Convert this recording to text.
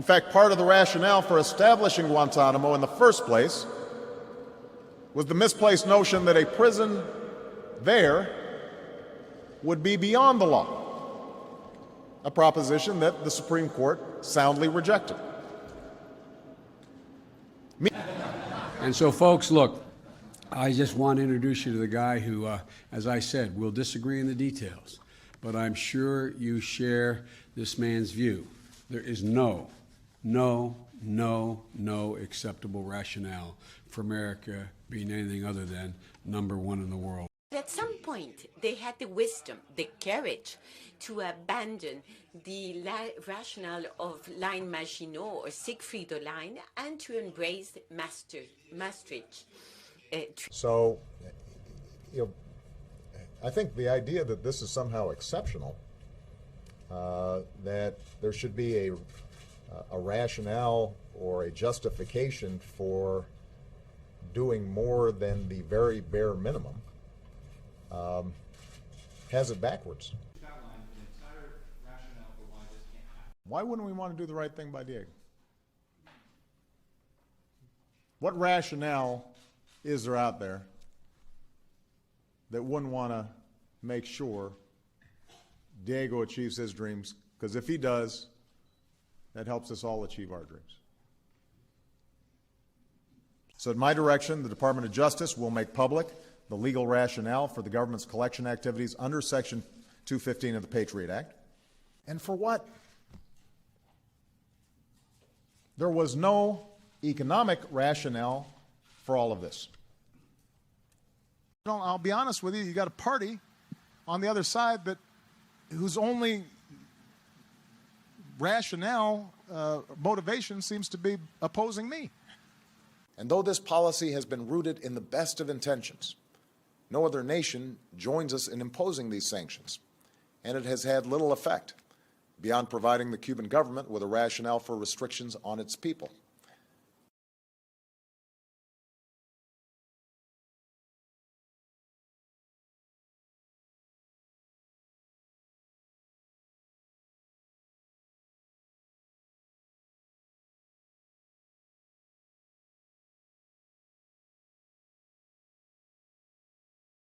In fact, part of the rationale for establishing Guantanamo in the first place was the misplaced notion that a prison there would be beyond the law, a proposition that the Supreme Court soundly rejected. And so, folks, look, I just want to introduce you to the guy who, as I said, will disagree in the details, but I'm sure you share this man's view. There is no acceptable rationale for America being anything other than number one in the world. At some point, they had the wisdom, the courage to abandon the rationale of line Maginot or Siegfried line and to embrace Maastricht. So, I think the idea that this is somehow exceptional, that there should be a rationale or a justification for doing more than the very bare minimum, has it backwards. Why wouldn't we want to do the right thing by Diego? What rationale is there out there that wouldn't want to make sure Diego achieves his dreams? Because if he does, that helps us all achieve our dreams. So in my direction, the Department of Justice will make public the legal rationale for the government's collection activities under Section 215 of the Patriot Act. And for what? There was no economic rationale for all of this. I'll be honest with you, you got a party on the other side whose only rationale, motivation seems to be opposing me. And though this policy has been rooted in the best of intentions, no other nation joins us in imposing these sanctions, and it has had little effect beyond providing the Cuban government with a rationale for restrictions on its people.